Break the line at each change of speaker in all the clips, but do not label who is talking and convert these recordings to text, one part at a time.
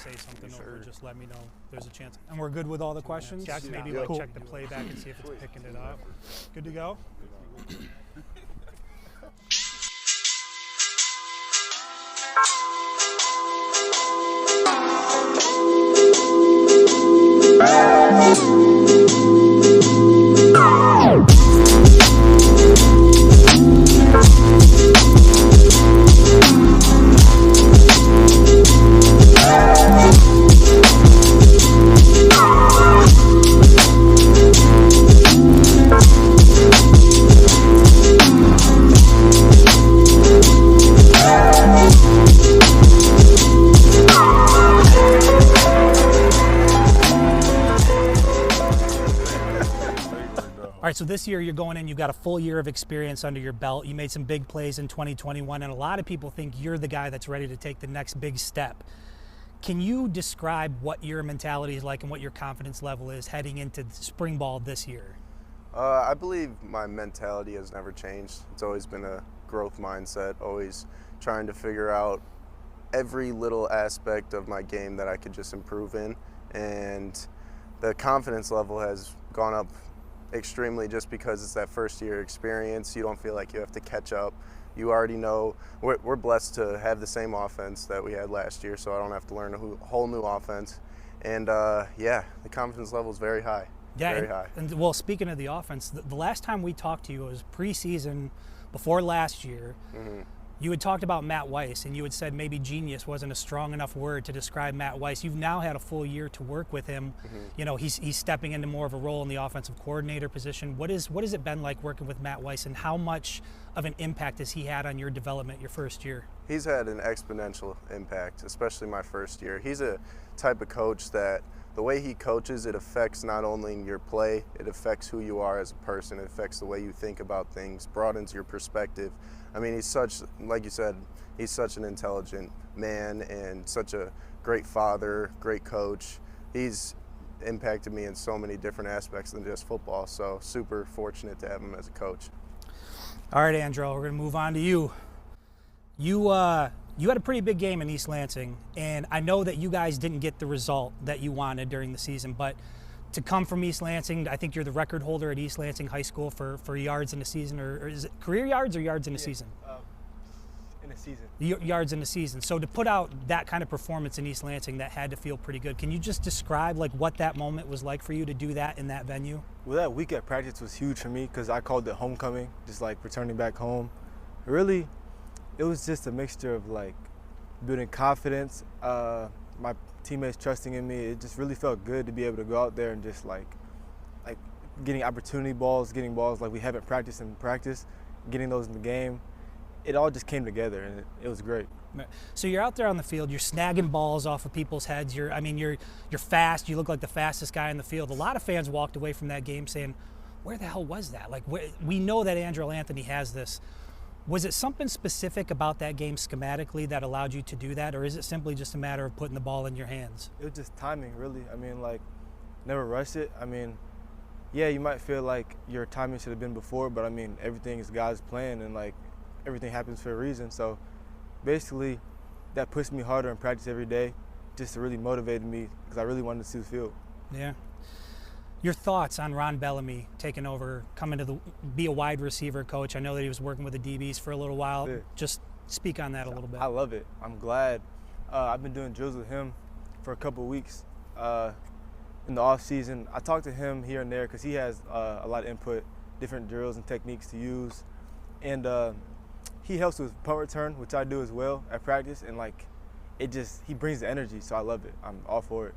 say something over, just let me know. There's a chance. And we're good with all the questions? Jack, maybe check the playback and see if it's picking it up. Good to go? All right, so this year you're going in, you've got a full year of experience under your belt. You made some big plays in 2021, and a lot of people think you're the guy that's ready to take the next big step. Can you describe what your mentality is like and what your confidence level is heading into spring ball this year?
I believe my mentality has never changed. It's always been a growth mindset, always trying to figure out every little aspect of my game that I could just improve in. And the confidence level has gone up extremely just because it's that first year experience. You don't feel like you have to catch up. You already know we're blessed to have the same offense that we had last year, so I don't have to learn a whole new offense. And yeah, the confidence level is very high.
Yeah,
very high.
And well, speaking of the offense, the last time we talked to you was preseason before last year. Mm-hmm. You had talked about Matt Weiss, and you had said maybe genius wasn't a strong enough word to describe Matt Weiss. You've now had a full year to work with him. Mm-hmm. You know, he's stepping into more of a role in the offensive coordinator position. What has it been like working with Matt Weiss, and how much of an impact has he had on your development your first year?
He's had an exponential impact, especially my first year. He's a type of coach that the way he coaches, it affects not only your play, it affects who you are as a person, it affects the way you think about things, broadens your perspective. I mean, he's such, like you said, he's such an intelligent man and such a great father, great coach. He's impacted me in so many different aspects than just football, so super fortunate to have him as a coach.
All right, Andrel, we're going to move on to you. You had a pretty big game in East Lansing, and I know that you guys didn't get the result that you wanted during the season, but to come from East Lansing, I think you're the record holder at East Lansing High School for yards in the season, or is it career yards or yards in the season?
In the season.
Yards in the season. So to put out that kind of performance in East Lansing, that had to feel pretty good. Can you just describe like what that moment was like for you to do that in that venue?
Well, that week at practice was huge for me because I called it homecoming, just like returning back home. Really, it was just a mixture of like building confidence, my teammates trusting in me. It just really felt good to be able to go out there and just like getting opportunity balls, getting balls like we haven't practiced in practice, getting those in the game. It all just came together, and it was great.
So you're out there on the field, you're snagging balls off of people's heads. You're fast. You look like the fastest guy in the field. A lot of fans walked away from that game saying, "Where the hell was that?" Like, we know that Andrel Anthony has this. Was it something specific about that game schematically that allowed you to do that, or is it simply just a matter of putting the ball in your hands?
It was just timing, really. I mean, like, never rush it. I mean, yeah, you might feel like your timing should have been before, but I mean, everything is God's plan, and like, everything happens for a reason. So basically, that pushed me harder in practice every day, just to really motivate me because I really wanted to see the field.
Yeah. Your thoughts on Ron Bellamy taking over, coming to be a wide receiver coach? I know that he was working with the DBs for a little while. Yeah. Just speak on that a little bit.
I love it. I'm glad. I've been doing drills with him for a couple of weeks in the off season. I talk to him here and there because he has a lot of input, different drills and techniques to use, and he helps with punt return, which I do as well at practice, and like he brings the energy, so I love it. I'm all for it.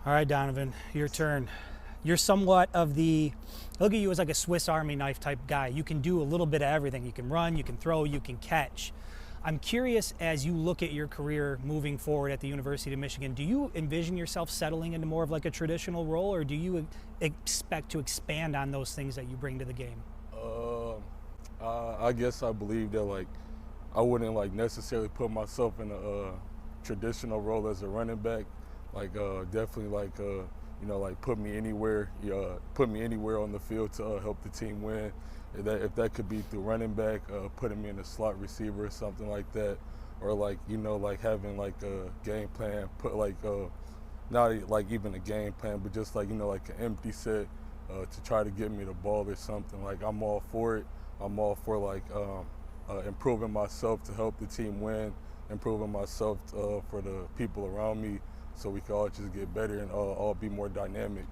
All right, Donovan, your turn. You're somewhat of I look at you as like a Swiss Army knife type guy. You can do a little bit of everything. You can run, you can throw, you can catch. I'm curious, as you look at your career moving forward at the University of Michigan, do you envision yourself settling into more of like a traditional role, or do you expect to expand on those things that you bring to the game?
I guess I believe that like I wouldn't like necessarily put myself in a traditional role as a running back. Like definitely like you know, like put me anywhere on the field to help the team win. If that could be through running back, putting me in a slot receiver or something like that. or like, you know, like having like a game plan, put like not like even a game plan, but just like, you know, like an empty set to try to get me the ball or something. Like, I'm all for it. I'm all for like improving myself to help the team win, improving myself for the people around me, so we can all just get better and all be more dynamic.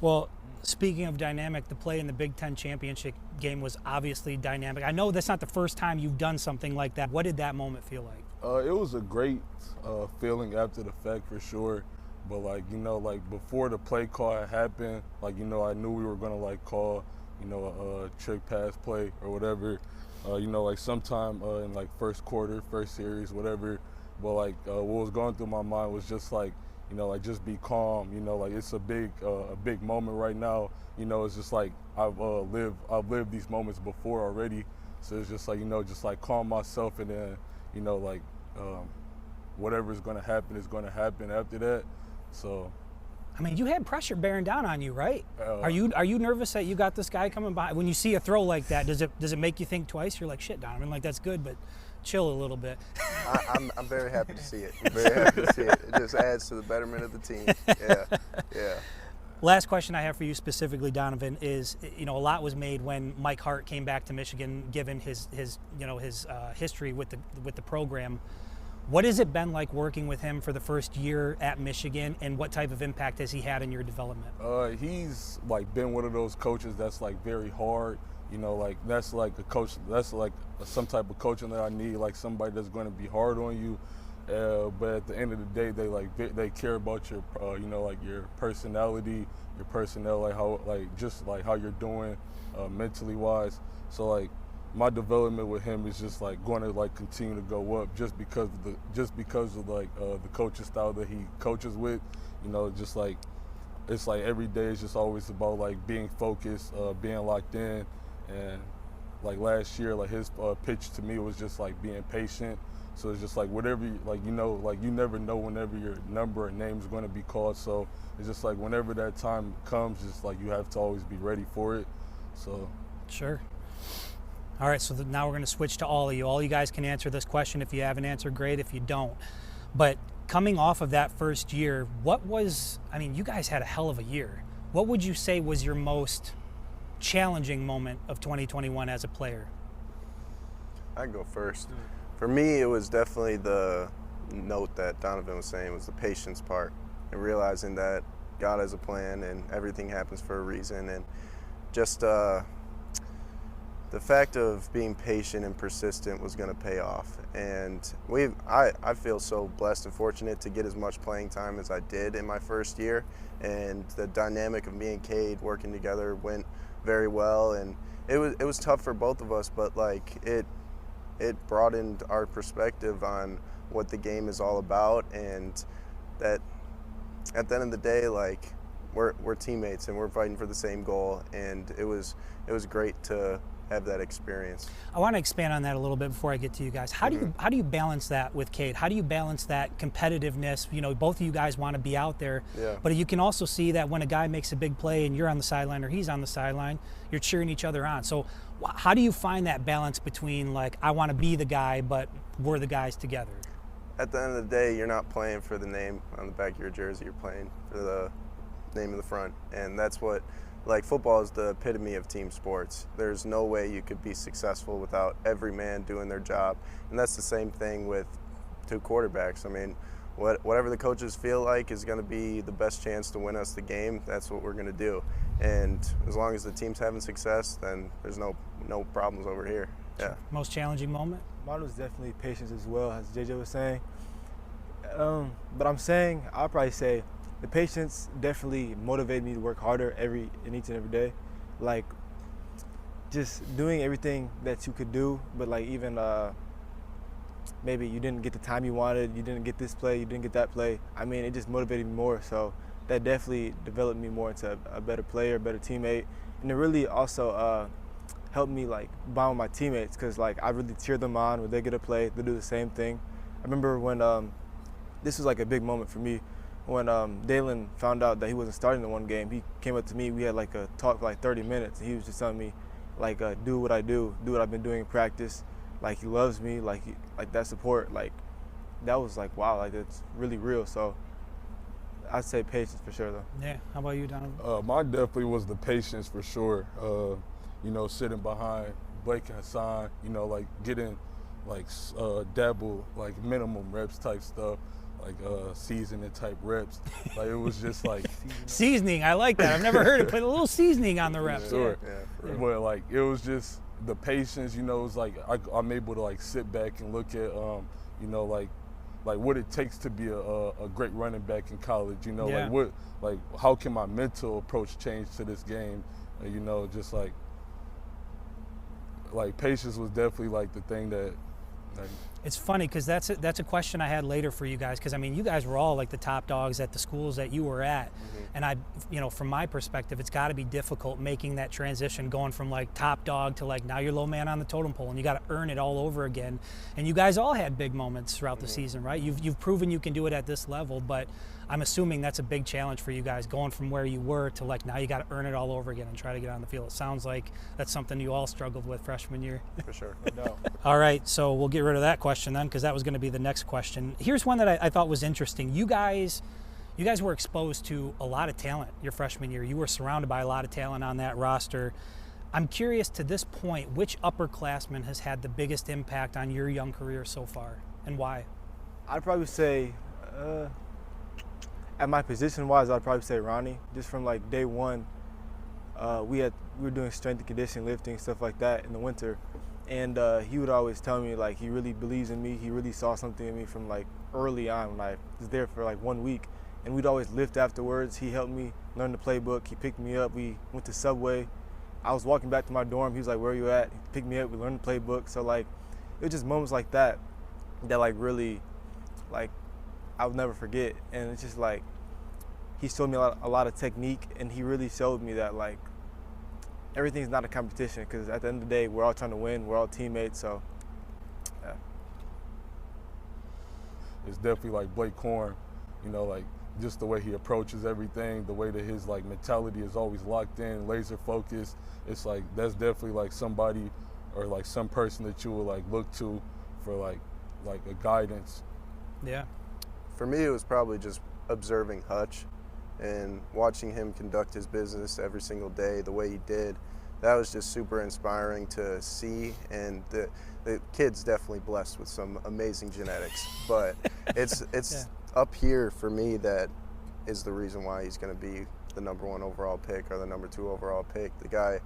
Well, speaking of dynamic, the play in the Big Ten championship game was obviously dynamic. I know that's not the first time you've done something like that. What did that moment feel like?
It was a great feeling after the fact for sure. But like, you know, like before the play call had happened, like, you know, I knew we were gonna like call, you know, a trick pass play or whatever, you know, like sometime in like first quarter, first series, whatever. But like what was going through my mind was just like, you know, like just be calm, you know, like it's a big moment right now. You know, it's just like I've lived these moments before already. So it's just like, you know, just like calm myself, and then, you know, like whatever is gonna happen is gonna happen after that. So,
I mean, you had pressure bearing down on you, right? Are you nervous that you got this guy coming by? When you see a throw like that, does it make you think twice? You're like, shit, Donovan, like that's good, but chill a little bit.
I'm very happy to see it. I'm very happy to see it. It just adds to the betterment of the team. Yeah.
Last question I have for you specifically, Donovan, is, you know, a lot was made when Mike Hart came back to Michigan, given his history with the program. What has it been like working with him for the first year at Michigan, and what type of impact has he had in your development?
He's like been one of those coaches that's like very hard. You know, like that's like a coach, that's like some type of coaching that I need, like somebody that's going to be hard on you. But at the end of the day, they care about your, you know, like your personality, your personnel, like how, like just like how you're doing mentally wise. So like my development with him is just like going to like continue to go up just because of like the coaching style that he coaches with. You know, just like it's like every day is just always about like being focused, being locked in, and like last year, like his pitch to me was just like being patient. So it's just like whatever, like, you know, like you never know whenever your number or name is going to be called. So it's just like whenever that time comes, just like you have to always be ready for it. So
sure. All right, so now we're going to switch to all of you. All you guys can answer this question. If you have an answer, great. If you don't. But coming off of that first year, you guys had a hell of a year. What would you say was your most challenging moment of 2021 as a player?
I can go first. For me, it was definitely the note that Donovan was saying, was the patience part, and realizing that God has a plan and everything happens for a reason, and just the fact of being patient and persistent was going to pay off. And I feel so blessed and fortunate to get as much playing time as I did in my first year, and the dynamic of me and Cade working together went very well, and it was tough for both of us, but like it broadened our perspective on what the game is all about, and that at the end of the day, like we're teammates and we're fighting for the same goal, and it was great to have that experience. I
want to expand on that a little bit before I get to you guys. How do you balance that with Cade? How do you balance that competitiveness? You know, both of you guys want to be out there, but you can also see that when a guy makes a big play and you're on the sideline or he's on the sideline, you're cheering each other on. So how do you find that balance between, like, I want to be the guy, but we're the guys together?
At the end of the day, you're not playing for the name on the back of your jersey. You're playing for the name in the front, and that's what, like, football is the epitome of team sports. There's no way you could be successful without every man doing their job, and that's the same thing with two quarterbacks. I mean, whatever the coaches feel like is going to be the best chance to win us the game, that's what we're going to do. And as long as the team's having success, then there's no problems over here. Yeah.
Most challenging moment?
Mine was definitely patience as well, as JJ was saying. But I'll probably say the patience definitely motivated me to work harder each and every day. Like, just doing everything that you could do, but like even maybe you didn't get the time you wanted, you didn't get this play, you didn't get that play. I mean, it just motivated me more. So that definitely developed me more into a better player, a better teammate. And it really also helped me like bond with my teammates, because like I really cheer them on when they get a play, they do the same thing. I remember when this was like a big moment for me. When Dalen found out that he wasn't starting the one game, he came up to me. We had like a talk for like 30 minutes, and he was just telling me, like, do what I do what I've been doing in practice, like he loves me, like that support, like that was like wow, like it's really real. So I'd say patience for sure though.
Yeah. How about you, Donovan?
Mine definitely was the patience for sure. You know, sitting behind Blake and Hassan, you know, like getting like dabble, like minimum reps type stuff, like seasoning type reps. Like it was just like
Seasoning. I like that. I've never heard it. Put a little seasoning on the reps.
Sure.
Yeah.
But like it was just the patience, you know, it's like I'm able to like sit back and look at you know, like what it takes to be a great running back in college, you know,
Yeah.
like how can my mental approach change to this game, you know, just like patience was definitely like the thing that like,
It's funny because that's a question I had later for you guys, because I mean you guys were all like the top dogs at the schools that you were at, and you know, from my perspective, it's got to be difficult making that transition, going from like top dog to like now you're low man on the totem pole, and you got to earn it all over again. And you guys all had big moments throughout the season, right? You've proven you can do it at this level, but I'm assuming that's a big challenge for you guys, going from where you were to like now you got to earn it all over again and try to get on the field. It sounds like that's something you all struggled with freshman year.
For sure.
No.
All right, so we'll get rid of that question then, because that was going to be the next question. Here's one that I thought was interesting. You guys were exposed to a lot of talent your freshman year. You were surrounded by a lot of talent on that roster. I'm curious, to this point, which upperclassman has had the biggest impact on your young career so far, and why?
I'd probably say, at my position-wise, I'd probably say Ronnie. Just from like day one, we were doing strength and conditioning, lifting, stuff like that in the winter, and he would always tell me like he really believes in me. He really saw something in me from like early on when I was there for like 1 week, and we'd always lift afterwards. He helped me learn the playbook. He picked me up. We went to Subway. I was walking back to my dorm. He was like, "Where are you at?" He picked me up. We learned the playbook. So like, it was just moments like that like really, like, I'll never forget. And it's just like, he showed me a lot of technique, and he really showed me that like everything's not a competition, because at the end of the day, we're all trying to win. We're all teammates. So yeah.
it's definitely like Blake Corn, you know, like just the way he approaches everything, the way that his like mentality is always locked in, laser focused. It's like that's definitely like somebody or like some person that you will like look to for like a guidance.
Yeah.
For me, it was probably just observing Hutch and watching him conduct his business every single day the way he did. That was just super inspiring to see, and the kid's definitely blessed with some amazing genetics, but it's
Yeah.
up here for me that is the reason why he's going to be the #1 overall pick or the #2 overall pick. The guy,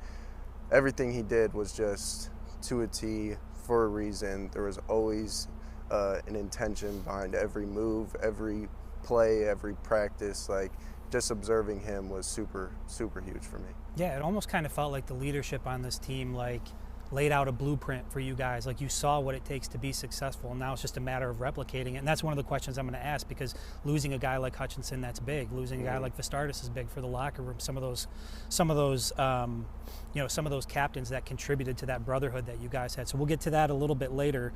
everything he did was just to a T for a reason. There was always an intention behind every move, every play, every practice. Like, just observing him was super, super huge for me.
Yeah, it almost kind of felt like the leadership on this team like laid out a blueprint for you guys. Like, you saw what it takes to be successful, and now it's just a matter of replicating it. And that's one of the questions I'm going to ask, because losing a guy like Hutchinson, that's big. Losing a guy like Vistardis is big for the locker room. Some of those you know, some of those captains that contributed to that brotherhood that you guys had. So we'll get to that a little bit later.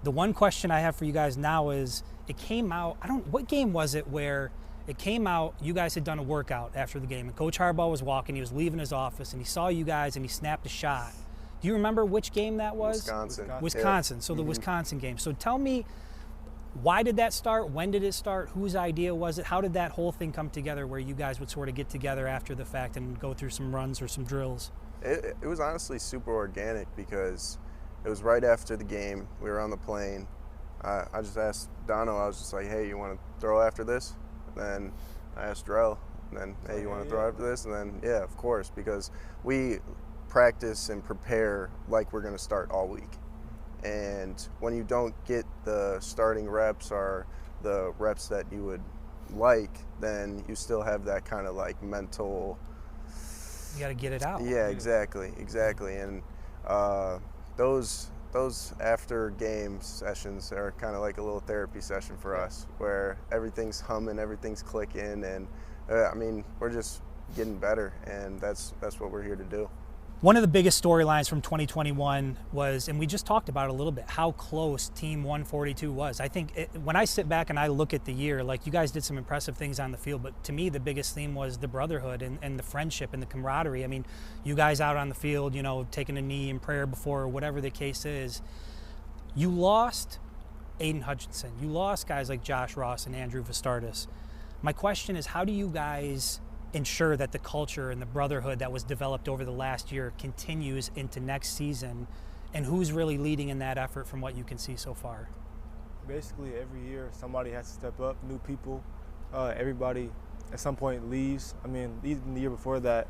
The one question I have for you guys now is, it came out, what game was it where it came out, you guys had done a workout after the game, and Coach Harbaugh was walking, he was leaving his office, and he saw you guys and he snapped a shot. Do you remember which game that was?
Wisconsin.
So the Wisconsin game. So tell me, why did that start? When did it start? Whose idea was it? How did that whole thing come together where you guys would sort of get together after the fact and go through some runs or some drills?
It was honestly super organic, because it was right after the game. We were on the plane. I just asked Dono, I was just like, "Hey, you want to throw after this?" And then I asked Drell, and then, "Hey, you want to throw after this?" And then, yeah, of course, because we practice and prepare like we're going to start all week. And when you don't get the starting reps or the reps that you would like, then you still have that kind of like mental.
You got to get it out.
Yeah, exactly. And those after game sessions are kind of like a little therapy session for us, where everything's humming, everything's clicking, and I mean, we're just getting better, and that's what we're here to do.
One of the biggest storylines from 2021 was, and we just talked about it a little bit, how close Team 142 was. I think when I sit back and I look at the year, like, you guys did some impressive things on the field, but to me the biggest theme was the brotherhood and the friendship and the camaraderie. I mean, you guys out on the field, you know, taking a knee in prayer before, or whatever the case is. You lost Aiden Hutchinson. You lost guys like Josh Ross and Andrew Vistardis. My question is, how do you guys ensure that the culture and the brotherhood that was developed over the last year continues into next season, and who's really leading in that effort from what you can see so far?
Basically, every year somebody has to step up, new people. Everybody at some point leaves. I mean, even the year before that,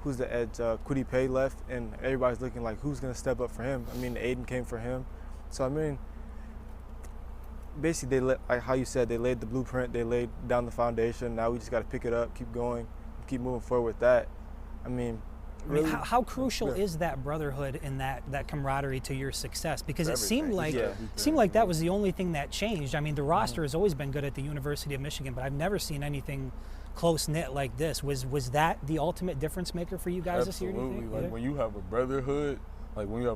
who's the edge? Kwity Paye left, and everybody's looking like, who's going to step up for him? I mean, Aiden came for him. So, I mean, basically, like how you said, they laid the blueprint, they laid down the foundation. Now we just got to pick it up, keep going, keep moving forward with that. I mean, really,
how crucial is that brotherhood and that camaraderie to your success? Because it seemed like that was the only thing that changed. I mean, the roster has always been good at the University of Michigan, but I've never seen anything close-knit like this. Was that the ultimate difference maker for you guys this year, do you think?
Absolutely. Like when you have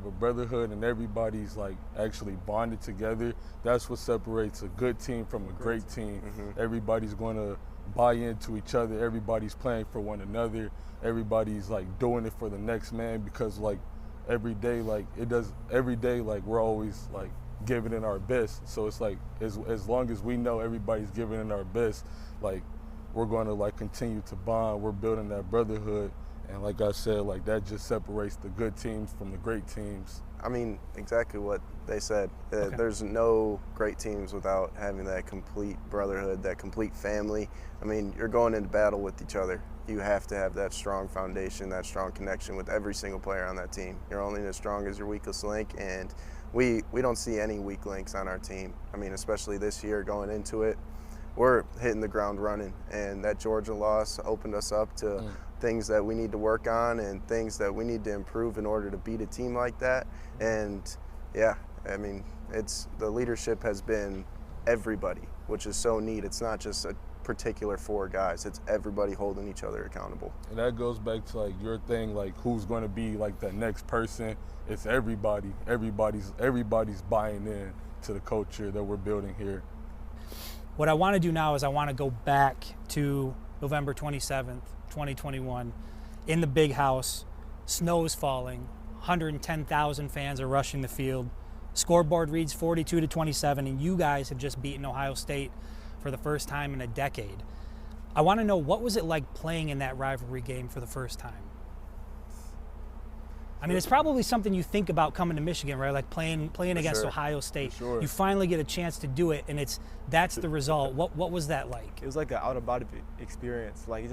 a brotherhood, and everybody's like actually bonded together, that's what separates a good team from a great team. Everybody's going to buy into each other. Everybody's playing for one another. Everybody's like doing it for the next man, because like every day we're always like giving in our best. So it's like as long as we know everybody's giving in our best, like we're going to like continue to bond. We're building that brotherhood, and like I said, like that just separates the good teams from the great teams.
I mean, exactly what they said. There's no great teams without having that complete brotherhood, that complete family. I mean, you're going into battle with each other. You have to have that strong foundation, that strong connection with every single player on that team. You're only as strong as your weakest link, and we don't see any weak links on our team. I mean, especially this year going into it, we're hitting the ground running, and that Georgia loss opened us up to things that we need to work on and things that we need to improve in order to beat a team like that. And yeah, I mean, the leadership has been everybody, which is so neat. It's not just a particular 4 guys, it's everybody holding each other accountable.
And that goes back to like your thing, like who's going to be like that next person. It's everybody. Everybody's buying in to the culture that we're building here.
What I want to do now is I want to go back to November 27th, 2021, in the big house. Snow's falling, 110,000 fans are rushing the field. Scoreboard reads 42-27, and you guys have just beaten Ohio State for the first time in a decade. I want to know, what was it like playing in that rivalry game for the first time? I mean, it's probably something you think about coming to Michigan, right? Like playing against Ohio State. You finally get a chance to do it, and that's the result. What was that like?
It was like an out-of-body experience. Like,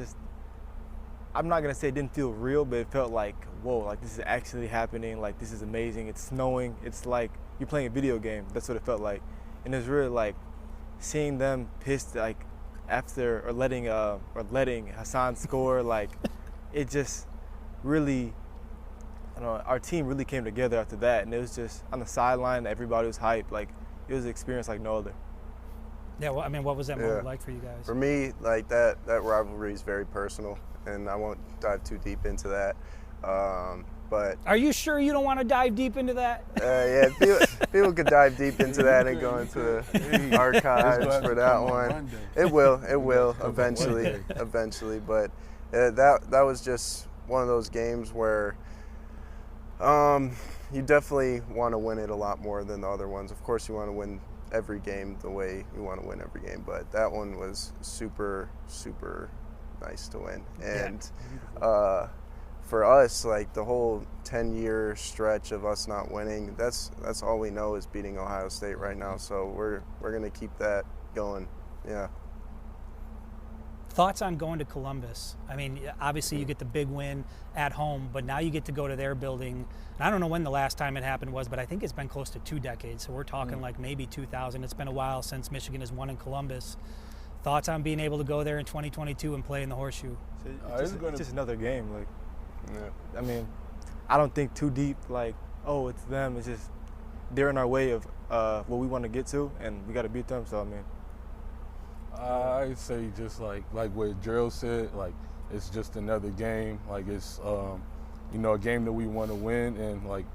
I'm not gonna say it didn't feel real, but it felt like, whoa, like this is actually happening. Like, this is amazing. It's snowing. It's like you're playing a video game. That's what it felt like. And it was really like seeing them pissed, like after or letting Hassan score. Like, it just really. Our team really came together after that, and it was just on the sideline, everybody was hyped. Like, it was an experience like no other.
Yeah, well, I mean, what was that moment like for you guys?
For me, like that rivalry is very personal, and I won't dive too deep into that. But
are you sure you don't want to dive deep into that?
Yeah, people could dive deep into that and go into the archives for that one. It will eventually. But that was just one of those games where you definitely want to win it a lot more than the other ones. Of course, you want to win every game the way you want to win every game, but that one was super, super nice to win. And for us, like the whole 10-year stretch of us not winning, that's all we know is beating Ohio State right now. So we're going to keep that going. Yeah.
Thoughts on going to Columbus? I mean, obviously you get the big win at home, but now you get to go to their building. And I don't know when the last time it happened was, but I think it's been close to 2 decades. So we're talking like maybe 2000. It's been a while since Michigan has won in Columbus. Thoughts on being able to go there in 2022 and play in the Horseshoe?
It's just another game. Like, I mean, I don't think too deep. Like, oh, it's them. It's just they're in our way of what we want to get to, and we got to beat them. So I mean.
I'd say just like what Drell said, like it's just another game. Like it's a game that we want to win, and like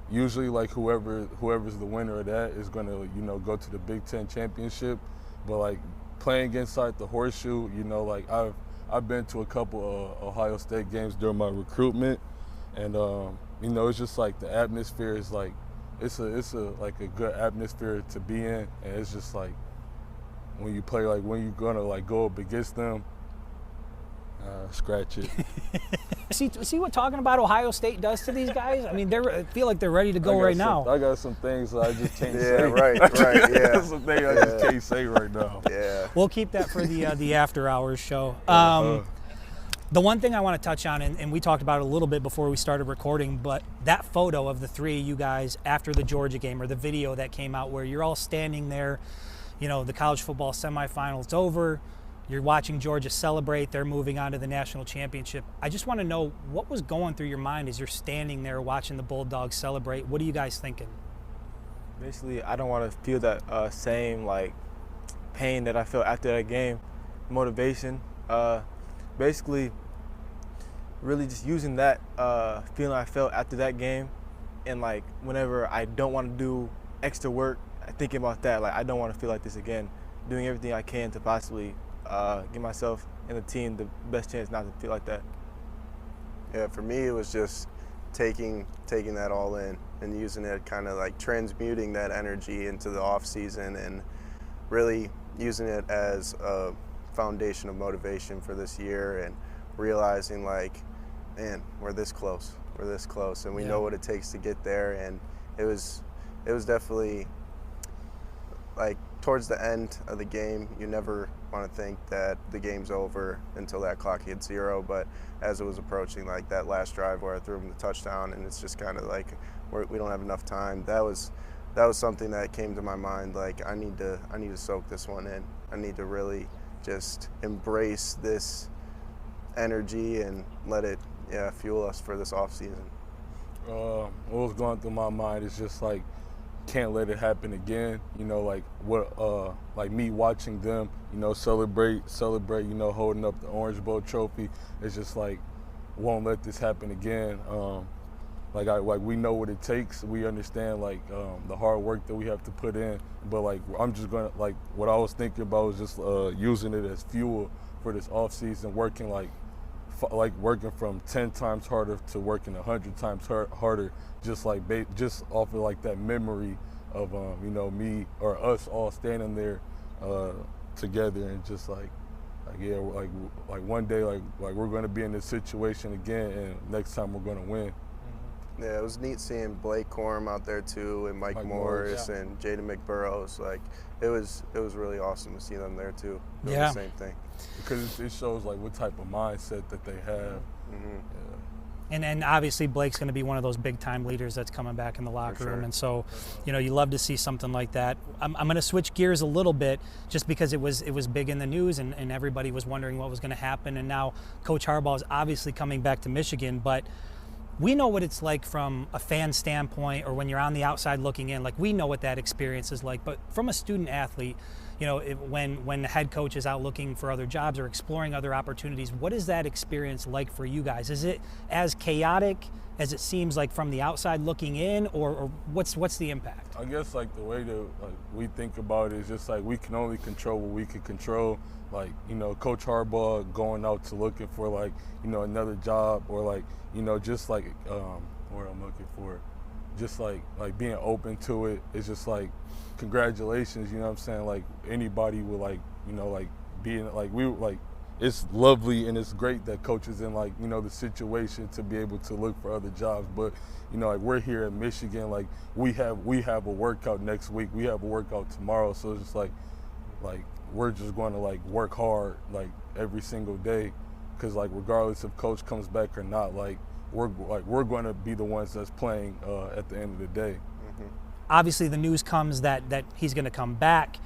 usually like whoever's the winner of that is gonna go to the Big Ten championship. But like playing inside the Horseshoe, like I've been to a couple of Ohio State games during my recruitment, and it's just like the atmosphere is like it's a like a good atmosphere to be in, and it's just like when you play, like when you're gonna like go up against them, scratch it.
See what talking about Ohio State does to these guys? I mean, I feel like they're ready to go right now.
I got some things that I just can't say.
Yeah, right, yeah.
Some things I just can't say right now.
Yeah.
We'll keep that for the after hours show. The one thing I want to touch on, and we talked about it a little bit before we started recording, but that photo of the three of you guys after the Georgia game, or the video that came out where you're all standing there, you know, the college football semifinal's over, you're watching Georgia celebrate, they're moving on to the national championship. I just want to know what was going through your mind as you're standing there watching the Bulldogs celebrate. What are you guys thinking?
Basically, I don't want to feel that same like pain that I felt after that game. Motivation. Basically, really just using that feeling I felt after that game, and like whenever I don't want to do extra work, thinking about that, like I don't want to feel like this again. Doing everything I can to possibly give myself and the team the best chance not to feel like that.
Yeah, for me it was just taking that all in and using it, kind of like transmuting that energy into the off season and really using it as a foundation of motivation for this year, and realizing like, man, we're this close, and we know what it takes to get there. And it was definitely like towards the end of the game, you never want to think that the game's over until that clock hit 0, but as it was approaching, like that last drive where I threw him the touchdown, and it's just kind of like we don't have enough time, that was something that came to my mind, like I need to soak this one in. I need to really just embrace this energy and let it fuel us for this off season.
What was going through my mind is just like, can't let it happen again. You know, like what like me watching them, you know, celebrate, you know, holding up the Orange Bowl trophy. It's just like, won't let this happen again. Like we know what it takes. We understand like the hard work that we have to put in. But like I'm just gonna, like what I was thinking about was just using it as fuel for this off season, working working from 10 times harder to working 100 times harder, just like just off of like that memory of you know, me or us all standing there together, and just like one day like we're gonna be in this situation again, and next time we're gonna win.
Yeah, it was neat seeing Blake Corum out there too, and Mike Morris, and JJ McCarthy. Like it was really awesome to see them there too. Doing the same thing.
Because it shows like what type of mindset that they have.
Mm-hmm.
And then obviously Blake's going to be one of those big time leaders that's coming back in the locker room. And so, you know, you love to see something like that. I'm going to switch gears a little bit just because it was big in the news, and everybody was wondering what was going to happen. And now Coach Harbaugh is obviously coming back to Michigan, but we know what it's like from a fan standpoint, or when you're on the outside looking in. Like, we know what that experience is like. But from a student athlete, you know, when the head coach is out looking for other jobs or exploring other opportunities, what is that experience like for you guys? Is it as chaotic as it seems like from the outside looking in, or what's the impact?
I guess like the way that we think about it is just like we can only control what we can control. Like, you know, Coach Harbaugh going out to looking for like, you know, another job, or like, you know, just like what I'm looking for, just like being open to it. It's just like, congratulations, you know what I'm saying? Like anybody would like, you know, like being like, we like, it's lovely and it's great that Coach is in like, you know, the situation to be able to look for other jobs. But, you know, like we're here in Michigan, like we have a workout next week, we have a workout tomorrow. So it's just like we're just going to like work hard like every single day, because like regardless if Coach comes back or not, like we're going to be the ones that's playing at the end of the day.
Mm-hmm.
Obviously the news comes that he's going to come back.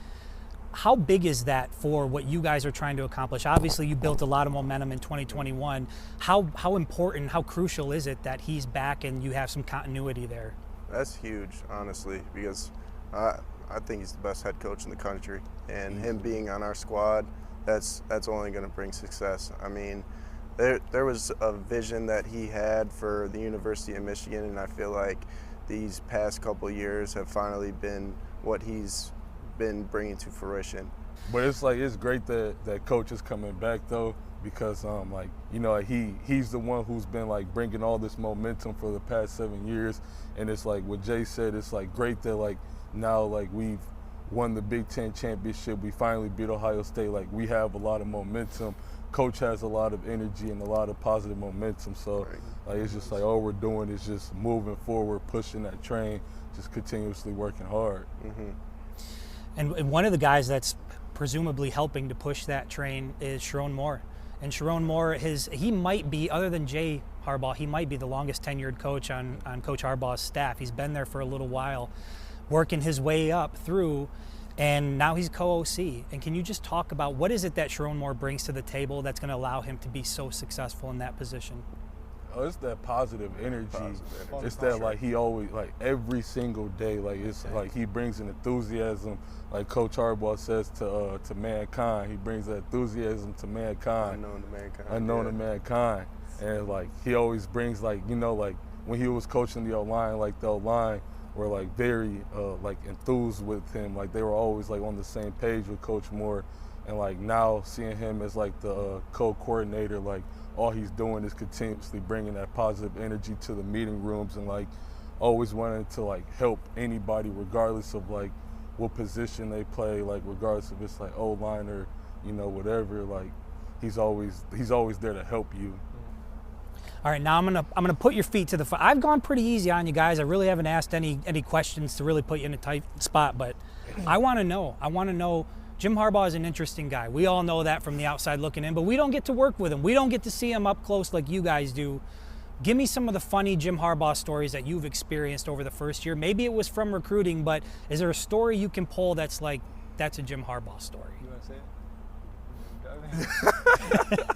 How big is that for what you guys are trying to accomplish? Obviously you built a lot of momentum in 2021. How important, how crucial is it that he's back and you have some continuity there?
That's huge, honestly, because I think he's the best head coach in the country, and him being on our squad, that's only going to bring success. I mean, there was a vision that he had for the University of Michigan, and I feel like these past couple years have finally been what he's been bringing to fruition.
But it's like it's great that coach is coming back though, because like, you know, he's the one who's been like bringing all this momentum for the past 7 years, and it's like what Jay said, it's like great that like now like we've won the Big Ten championship, we finally beat Ohio State, like we have a lot of momentum. Coach has a lot of energy and a lot of positive momentum, so like it's just like all we're doing is just moving forward, pushing that train, just continuously working hard.
And one of the guys that's presumably helping to push that train is Sherrone Moore. And Sherrone Moore, he might be, other than Jay Harbaugh, he might be the longest tenured coach on Coach Harbaugh's staff. He's been there for a little while, working his way up through, and now he's co-OC. And can you just talk about what is it that Sherrone Moore brings to the table that's going to allow him to be so successful in that position?
Oh, it's that positive energy. It's that like he always, like every single day, like it's like he brings an enthusiasm, like Coach Harbaugh says to mankind. He brings that enthusiasm to mankind.
Unknown to mankind.
Unknown to mankind. And like he always brings like, you know, like when he was coaching the O-line, like the O-line were like very like enthused with him. Like they were always like on the same page with Coach Moore. And like now seeing him as like the co-coordinator, like all he's doing is continuously bringing that positive energy to the meeting rooms, and like always wanting to like help anybody regardless of like what position they play, like regardless if it's like O-line or, you know, whatever, like he's always there to help you.
All right, now I'm gonna put your feet to the fire. I've gone pretty easy on you guys. I really haven't asked any questions to really put you in a tight spot, but I want to know. Jim Harbaugh is an interesting guy. We all know that from the outside looking in, but we don't get to work with him. We don't get to see him up close like you guys do. Give me some of the funny Jim Harbaugh stories that you've experienced over the first year. Maybe it was from recruiting, but is there a story you can pull that's like, that's a Jim Harbaugh story?
You want to say it?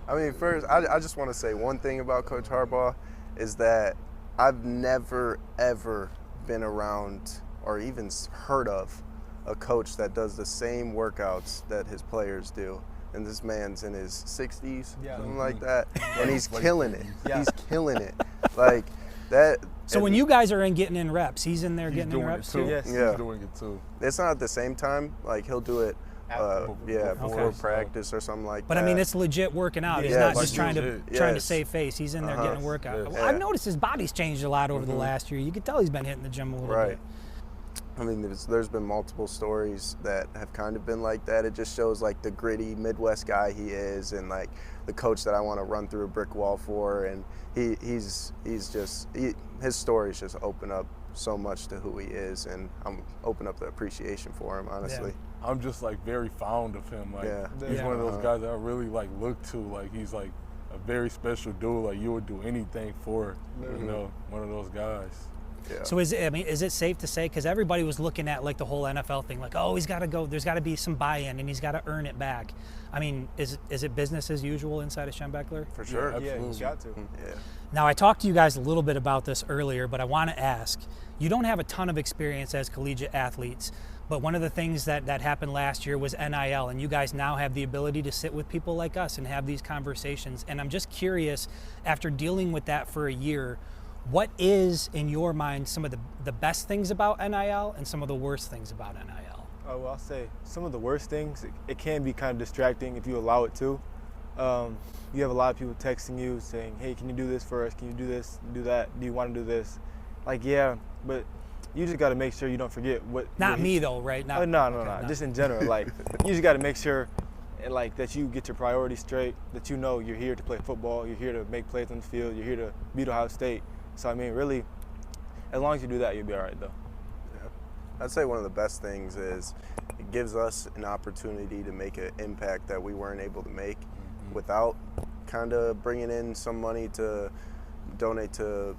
I mean, first, I just want to say one thing about Coach Harbaugh is that I've never, ever been around or even heard of a coach that does the same workouts that his players do. And this man's in his 60s, something like that, and he's killing it. He's killing it. Like that.
So when you guys are getting in reps, he's in there getting in reps too?
Yes.
He's doing it too.
It's not at the same time. Like he'll do it before practice or something like that.
But I mean, it's legit working out. He's not just trying to save face. He's in there getting a workout.
Yeah.
I've noticed his body's changed a lot over the last year. You can tell he's been hitting the gym a little bit.
I mean, there's been multiple stories that have kind of been like that. It just shows like the gritty Midwest guy he is, and like the coach that I want to run through a brick wall for. And his stories just open up so much to who he is, and I'm open up the appreciation for him, honestly.
Yeah. I'm just like very fond of him. Like he's one of those guys that I really like look to. Like he's like a very special dude. Like you would do anything for, you know, one of those guys.
Yeah.
So is it safe to say, because everybody was looking at like the whole NFL thing, like, oh, he's got to go, there's got to be some buy-in and he's got to earn it back. I mean, is it business as usual inside of Schembechler?
For sure.
Yeah, you got to.
Yeah.
Now, I talked to you guys a little bit about this earlier, but I want to ask, you don't have a ton of experience as collegiate athletes, but one of the things that happened last year was NIL, and you guys now have the ability to sit with people like us and have these conversations. And I'm just curious, after dealing with that for a year, what is, in your mind, some of the best things about NIL and some of the worst things about NIL?
Oh, well, I'll say some of the worst things, it can be kind of distracting if you allow it to. You have a lot of people texting you saying, hey, can you do this for us? Can you do this, do that? Do you want to do this? Like, yeah, but you just got to make sure you don't forget what.
Not me, though, right?
No. Just in general. Like, you just got to make sure like that you get your priorities straight, that you know you're here to play football, you're here to make plays on the field, you're here to beat Ohio State. So, I mean, really, as long as you do that, you'll be all right, though.
Yeah. I'd say one of the best things is it gives us an opportunity to make an impact that we weren't able to make without kind of bringing in some money to donate to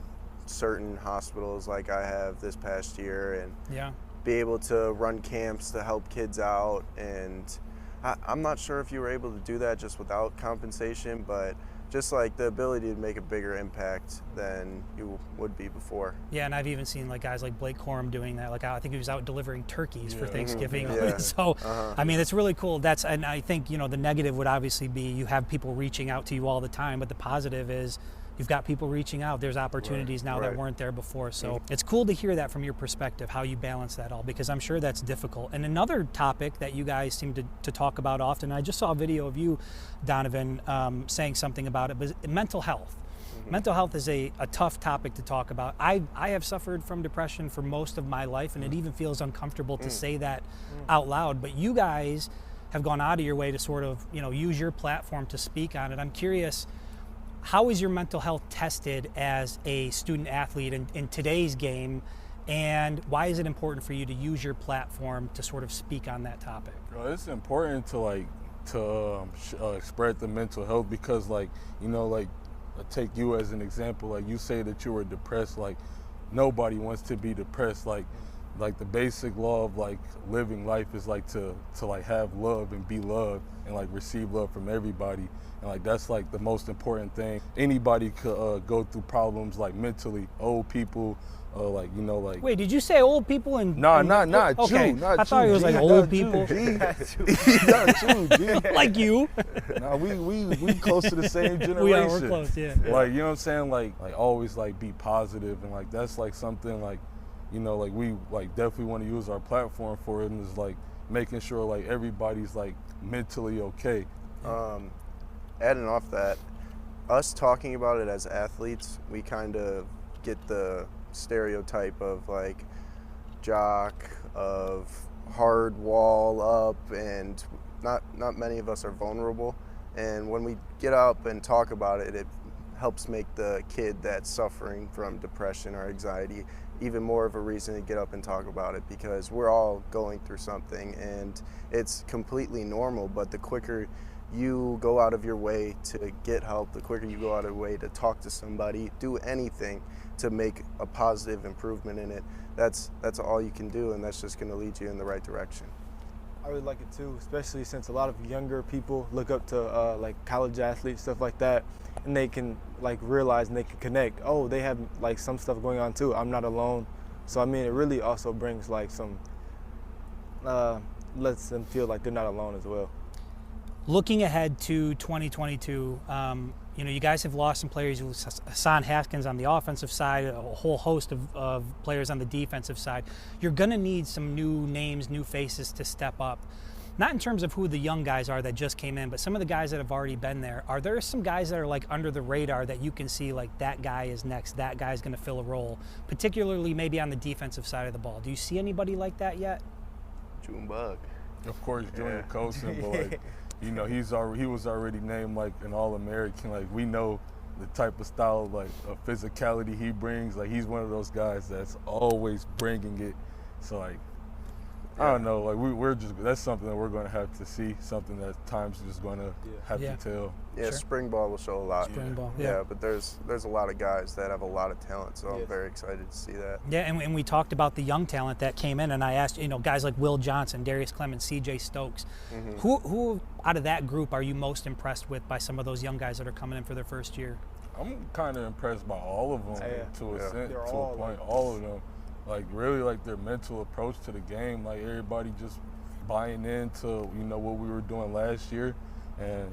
certain hospitals like I have this past year, and be able to run camps to help kids out. And I'm not sure if you were able to do that just without compensation, but just like the ability to make a bigger impact than you would be before.
Yeah, and I've even seen like guys like Blake Corum doing that. Like I think he was out delivering turkeys for Thanksgiving. So, I mean, it's really cool. And I think, you know, the negative would obviously be you have people reaching out to you all the time, but the positive is You've got people reaching out. There's opportunities now that weren't there before. So it's cool to hear that from your perspective, how you balance that all, because I'm sure that's difficult. And another topic that you guys seem to talk about often, I just saw a video of you, Donovan, saying something about it, but mental health. Mental health is a tough topic to talk about. I have suffered from depression for most of my life, and it even feels uncomfortable to say that out loud. But you guys have gone out of your way to sort of, use your platform to speak on it. I'm curious, how is your mental health tested as a student athlete in today's game, and why is it important for you to use your platform to sort of speak on that topic?
Well, it's important to spread the mental health because, take you as an example. Like, you say that you were depressed. Like, nobody wants to be depressed. Like the basic law of living life is to have love and be loved and receive love from everybody. And that's the most important thing. Anybody could go through problems mentally. Old people,
Wait, did you say old people?
Not
okay.
you. Not
I thought it was old people.
Not you, G.
Like you.
No, we close to the same generation.
We are. We're close. Yeah.
You know what I'm saying? Always be positive, and that's something we definitely want to use our platform for it, and is making sure everybody's mentally okay.
Adding off that, us talking about it as athletes, we kind of get the stereotype of jock, of hard wall up, and not many of us are vulnerable. And when we get up and talk about it, it helps make the kid that's suffering from depression or anxiety even more of a reason to get up and talk about it, because we're all going through something and it's completely normal. But the quicker you go out of your way to get help, the quicker you go out of your way to talk to somebody, do anything to make a positive improvement in it, that's all you can do, and that's just going to lead you in the right direction.
I really like it too, especially since a lot of younger people look up to college athletes, stuff like that, and they can realize and they can connect. Oh, they have some stuff going on too. I'm not alone. So I mean, it really also brings some lets them feel like they're not alone as well.
Looking ahead to 2022, you guys have lost some players. Hassan Haskins on the offensive side, a whole host of players on the defensive side. You're going to need some new names, new faces to step up. Not in terms of who the young guys are that just came in, but some of the guys that have already been there. Are there some guys that are under the radar that you can see that guy is next, that guy's going to fill a role, particularly maybe on the defensive side of the ball? Do you see anybody like that yet?
Junebug.
Of course, Junior Colson, but he was already named an All-American. We know the type of style of physicality he brings. He's one of those guys that's always bringing it. So I don't know. We're just, that's something that we're going to have to see. Something that time's just going to have to tell.
Yeah,
sure.
Spring ball will show a lot.
Spring ball.
Yeah, but there's a lot of guys that have a lot of talent, so I'm very excited to see that.
Yeah, and we talked about the young talent that came in, and I asked, guys like Will Johnson, Darius Clemens, C.J. Stokes. Mm-hmm. Who out of that group are you most impressed with by some of those young guys that are coming in for their first year?
I'm kind of impressed by all of them to a point. All of them. Really their mental approach to the game. Everybody just buying into what we were doing last year, and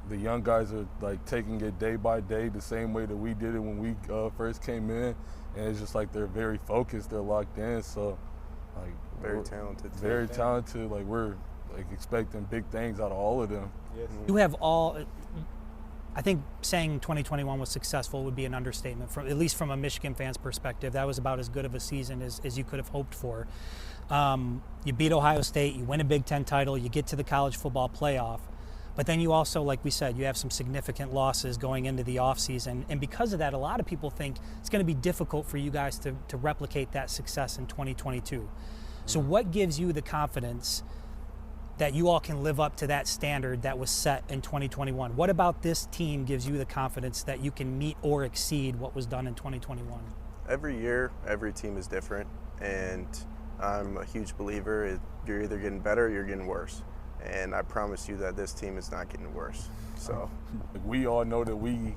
the young guys are taking it day by day the same way that we did it when we first came in, and it's just they're very focused, they're locked in. So
very talented.
Very talented. We're expecting big things out of all of them.
Yes.
You have all. I think saying 2021 was successful would be an understatement, at least from a Michigan fan's perspective. That was about as good of a season as you could have hoped for. You beat Ohio State, you win a Big Ten title, you get to the college football playoff, but then you also, like we said, you have some significant losses going into the offseason, and because of that, a lot of people think it's going to be difficult for you guys to replicate that success in 2022. So what gives you the confidence that you all can live up to that standard that was set in 2021? What about this team gives you the confidence that you can meet or exceed what was done in 2021?
Every year, every team is different, and I'm a huge believer. You're either getting better or you're getting worse, and I promise you that this team is not getting worse. So
we all know that we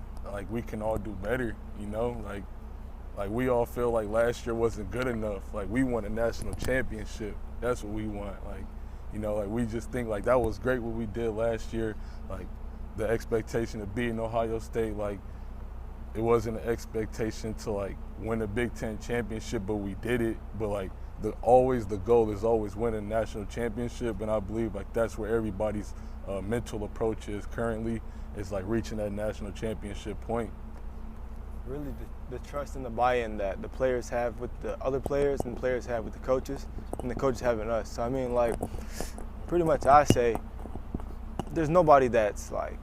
can all do better, we all feel last year wasn't good enough. We won a national championship. That's what we want. We just think that was great what we did last year. The expectation of beating Ohio State, it wasn't an expectation to like win a Big Ten championship, but we did it. But like the goal is always win a national championship, and I believe like that's where everybody's mental approach is currently. It's like reaching that national championship point.
Really, the trust and the buy-in that the players have with the other players and the players have with the coaches, and the coaches have in us. So I mean, like, pretty much I say, there's nobody that's like,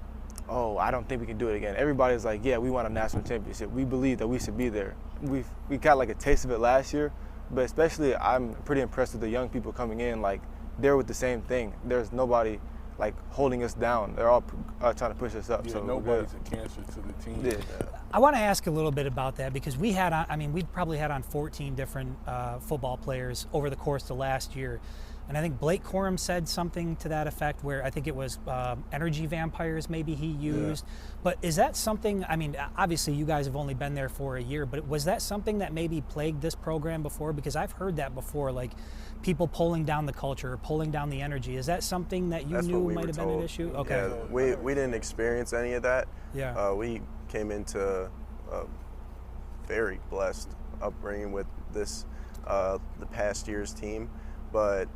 oh, I don't think we can do it again. Everybody's like, yeah, we want a national championship. We believe that we should be there. We got like a taste of it last year, but especially I'm pretty impressed with the young people coming in. Like, they're with the same thing. There's nobody like holding us down. They're all trying to push us up.
Yeah,
so
nobody's a cancer to the team.
Yeah.
I want to ask a little bit about that because we had on, I mean, we probably had on 14 different football players over the course of last year. And I think Blake Corum said something to that effect where I think it was energy vampires maybe he used. Yeah. But is that something, I mean, obviously you guys have only been there for a year, but was that something that maybe plagued this program before? Because I've heard that before, like people pulling down the culture, pulling down the energy. Is that something that you knew might have been an issue? Okay.
Yeah, we didn't experience any of that.
Yeah.
We came into a very blessed upbringing with this, the past year's team. But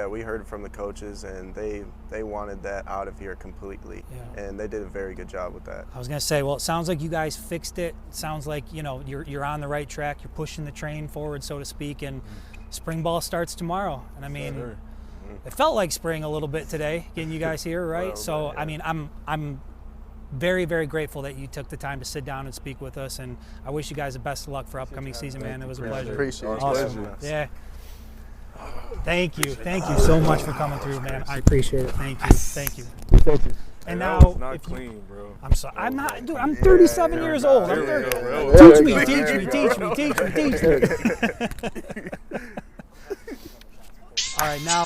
we heard from the coaches, and they wanted that out of here completely, and they did a very good job with that.
I was gonna say, well, it sounds like you guys fixed it. It sounds like you're on the right track. You're pushing the train forward, so to speak, and spring ball starts tomorrow. And I mean, it felt like spring a little bit today, getting you guys here, right? So I mean, I'm very, very grateful that you took the time to sit down and speak with us, and I wish you guys the best of luck for upcoming season, man. It was a pleasure.
Appreciate it.
Awesome. Yeah. Thank you so much for coming through, man. I appreciate it. Thank you. And now,
it's not clean, bro.
I'm sorry. I'm not. Dude, I'm 37 years old. I'm 30. Teach me. All right, now.